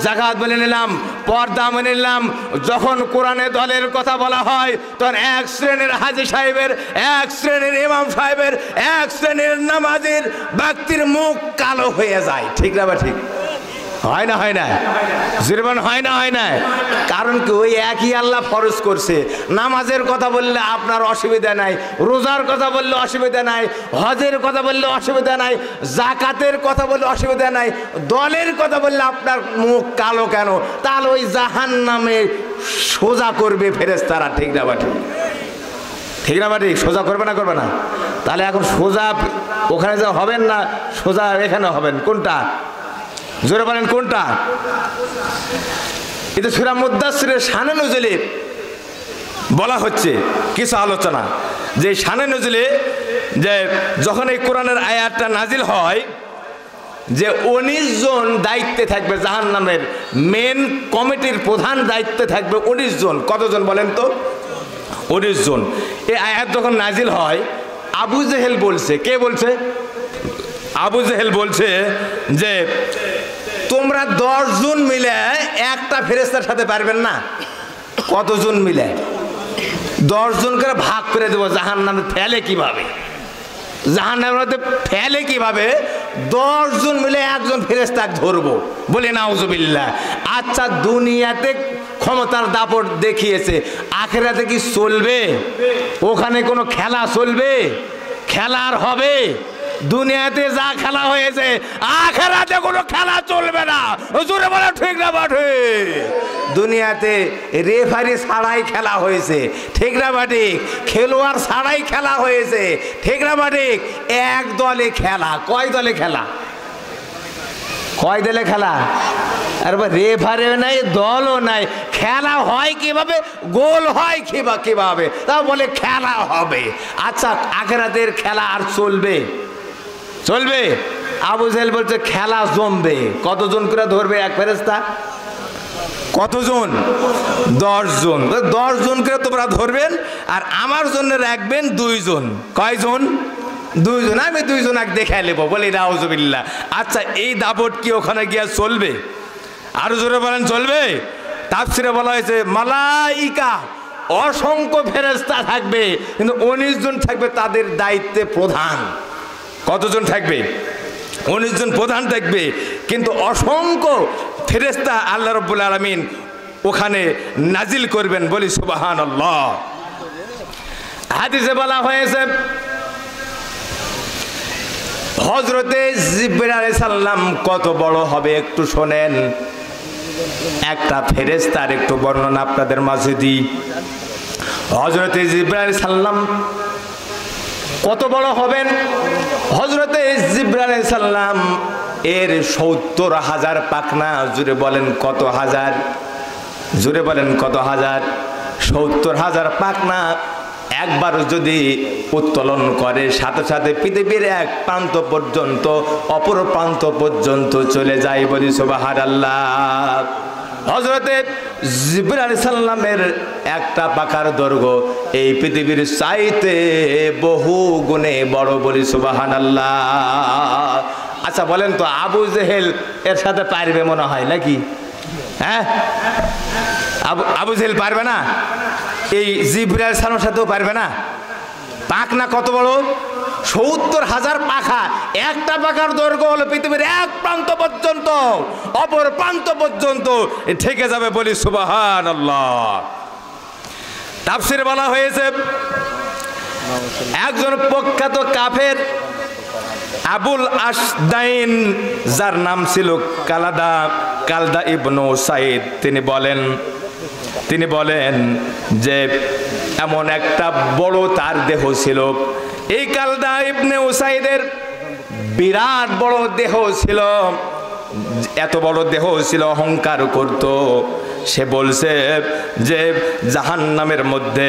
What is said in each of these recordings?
যাকাত মেনে নিলাম, পর্দা মেনে নিলাম। যখন কোরআনে দলের কথা বলা হয় তখন এক শ্রেণীর হাজী সাহেবের, এক শ্রেণীর ইমাম সাহেবের, এক শ্রেণীর নামাজের ব্যক্তির মুখ কালো হয়ে যায়। ঠিক না বা ঠিক? হয় না হয় না? জীবন হয় না হয় না? কারণ কি ওই একই আল্লাহ ফরজ করছে। নামাজের কথা বললে আপনার অসুবিধা নাই, রোজার কথা বললে অসুবিধা নাই, হজের কথা বললে অসুবিধা নাই, জাকাতের কথা বললে অসুবিধা নাই, দলের কথা বললে আপনার মুখ কালো কেন? তাহলে ওই জাহান্নামে সোজা করবে ফেরেশতারা। ঠিক না বা ঠিক? ঠিক না বা ঠিক? সোজা করবে না করবে না? তাহলে এখন সোজা ওখানে যা হবেন না, সোজা এখানে হবেন। কোনটা জোরে বলেন কোনটা? এটা সূরা মুদ্দাসসিরের শানে নজুলে বলা হচ্ছে কিছু আলোচনা, যে শানে নজুলে যে যখন এই কোরআনের আয়াতটা নাজিল হয় যে 19 জন দায়িত্বে থাকবে জাহান্নামের, মেন কমিটির প্রধান দায়িত্বে থাকবে 19 জন। কতজন বলেন তো? 19 জন। এই আয়াত যখন নাজিল হয় আবু জেহেল বলছে, কে বলছে? আবু জেহেল বলছে যে তোমরা 10 জন মিলে একটা ফেরেশতার সাথে পারবেন না। কতজন মিলে? 10 জন করে ভাগ করে দেবো। জাহান্নামে ফেলে কিভাবে? জাহান্নামের মধ্যে ফেলে কিভাবে? 10 জন মিলে একজন ফেরেশতা ধরবো। বলে নাউজুবিল্লাহ। আচ্ছা, দুনিয়াতে ক্ষমতার দাপট দেখিয়েছে, আখিরাতে কি চলবে? ওখানে কোনো খেলা চলবে? খেলার হবে? দুনিয়াতে যা খেলা হয়েছে আখিরাতে কোনো খেলা চলবে না। জোরে বলে ঠিক না বাঠে? দুনিয়াতে রেফারি ছাড়াই খেলা হয়েছে। ঠিক না বাঠিক? খেলোয়াড় ছাড়াই খেলা হয়েছে। ঠিক না বাঠিক? এক দলে খেলা। কয় দলে খেলা? কয় দলে খেলা? আর রেফারিও নাই, দলও নাই, খেলা হয় কিভাবে? গোল হয় কিভাবে? তা বলে খেলা হবে। আচ্ছা, আখিরাতের খেলা আর চলবে? চলবে? আবু জেহেল বলছে খেলা জমবে। কতজন করে ধরবে এক ফেরেশতা? কতজন? 10 জন। 10 জন করে তোমরা ধরবেন আর আমার জন্য রাখবেন 2 জন। কয়জন? 2 জন। আমি 2 জন এক দেখাই নেব। বলি নাউজুবিল্লাহ। আচ্ছা, এই দাপট কি ওখানে গিয়া চলবে? আরো জোরে বলেন চলবে? তাফসিরে বলা হয়েছে মালাইকা, অসংখ্য ফেরেশতা থাকবে, কিন্তু 19 জন থাকবে তাদের দায়িত্বে প্রধান। কতজন থাকবে? 19 জন প্রধান থাকবে, কিন্তু অসংখ্য ফেরেশতা আল্লাহ রাব্বুল আলামিন ওখানে নাজিল করবেন। বলি সুবহানাল্লাহ। হাদিসে বলা হয়েছে হযরতে জিবরাইল আলাইহিস সালাম কত বড় হবে একটু শোনেন। একটা ফেরেশতার একটু বর্ণনা আপনাদের মাঝে দিই। হযরতে জিবরাইল আলাইহিস সালাম কত বড় হবেন? হযরতে জিবরাইল আলাইহিস সালাম এর 70,000 পাখনা। জোরে বলেন কত হাজার? জোরে বলেন কত হাজার? 70,000 পাখনা একবার যদি উত্তোলন করে, সাথে সাথে পৃথিবীর এক প্রান্ত পর্যন্ত অপর প্রান্ত পর্যন্ত চলে যায়। বলি সুবহানাল্লাহ। হযরতে জিবরাইল আলাইহিস সালামের একটা পাখার দৈর্ঘ্য এই পৃথিবীর চাইতে বহু গুণে বড়। বলি সুবহানাল্লাহ। আচ্ছা বলেন তো, আবু জেহেল এর সাথে পারবে মনে হয় নাকি? হ্যাঁ, আবু জেহেল পারবে না? এই জিবরাইল আলাইহিস সালামের সাথেও পারবে না? পাখনা কত বড়? 70,000 পাখা। একটা পাখার দৈর্ঘ্য হলো পৃথিবীর এক প্রান্ত পর্যন্ত অপর প্রান্ত পর্যন্ত ঠেকে যাবে। বলি সুবহানাল্লাহ। তাফসিরে বলা হয়েছে একজন প্রখ্যাত কাফের আবুল আসদাইন, যার নাম ছিল কালদা ইবনে উসাইদ, তিনি বলেন যে এমন একটা বড় তার দেহ ছিল। এই কালদা ইবনে উসাইদের বিরাট বড় দেহ ছিল। এত বড় দেহ ছিল, অহংকার করত। সে বলছে যে জাহান্নামের মধ্যে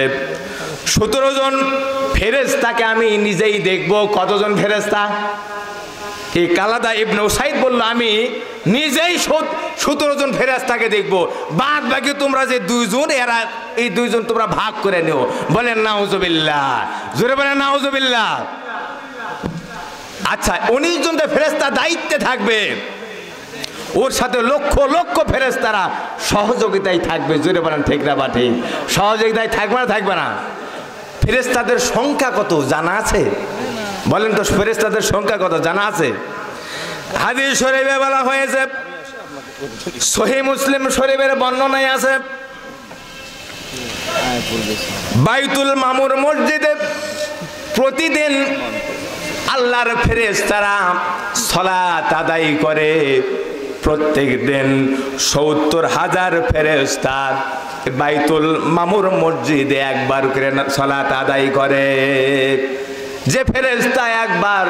17 জন ফেরেশতাকে আমি নিজেই দেখব। কতজন ফেরেশতা? এই কালাদা ইবনে উসাইদ বলল আমি নিজেই 17 জন ফেরেশতাকে দেখব, বাদ বাকি তোমরা যে 2 জন, এরা এই 2 জন তোমরা ভাগ করে নিও। বলেন নাউজুবিল্লাহ। জোরে বলেন নাউজুবিল্লাহ। আচ্ছা, 19 জন ফেরেশতা দায়িত্বে থাকবে। ওর সাথে লক্ষ লক্ষ ফেরেশতারা সহযোগিতায় থাকবে। জোরে বলেন ঠিক না বা ঠিক? সহযোগিতায় থাকবে না থাকবে না? ফেরেশতাদের সংখ্যা কত জানা আছে? বলেন তো, ফেরেশতাদের সংখ্যা কত জানা আছে? হাদিস শরীফে বলা হয়েছে, সহিহ মুসলিম শরীফের বর্ণনায় আছে, বাইতুল মামুর মসজিদে প্রতিদিন আল্লাহর ফেরেশতারা সালাত আদায় করে। প্রত্যেক দিন ৭০,০০০ ফেরেশতা বাইতুল মামুর মসজিদে একবার করে সালাত আদায় করে। যে ফেরেশতা একবার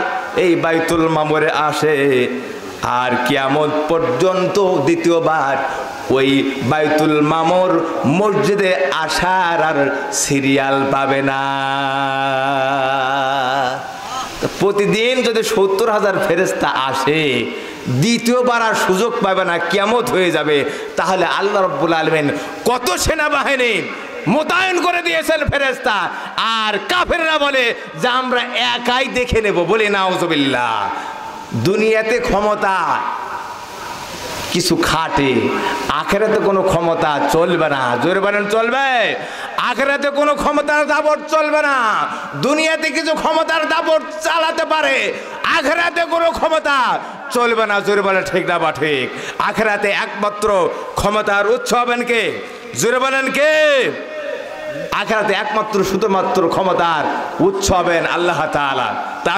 এই বাইতুল মামুরে আসে আর কিয়ামত পর্যন্ত দ্বিতীয়বার ওই বাইতুল মামুর মসজিদে আসার আর সিরিয়াল পাবে না। প্রতিদিন যদি ৭০,০০০ ফেরেশতা আসে, দ্বিতীয়বার আর সুযোগ পাবে না, কিয়ামত হয়ে যাবে। তাহলে আল্লাহ রাব্বুল আলামিন কত সেনাবাহিনী মোতায়েন করে দিয়েছেন ফেরেশতা, আর কাফেররা বলে যে আমরা একাই দেখে নেব। বলি নাউজুবিল্লাহ। দুনিয়াতে ক্ষমতা কিছু খাটে, আখেরাতে কোনো ক্ষমতা চলবে না। জোরে বলেন চলবে? আখেরাতে কোনো ক্ষমতার দাপট চলবে না। দুনিয়াতে কিছু ক্ষমতার দাপট চালাতে পারে, আখেরাতে কোনো ক্ষমতা চলবে না। জোরে বলেন ঠিক না বা ঠিক? আখেরাতে একমাত্র ক্ষমতার উৎস হবেন কে? জোরে বলেন কে? আখেরাতে একমাত্র শুধুমাত্র ক্ষমতার উৎস হবেন আল্লাহ তাআলা। তা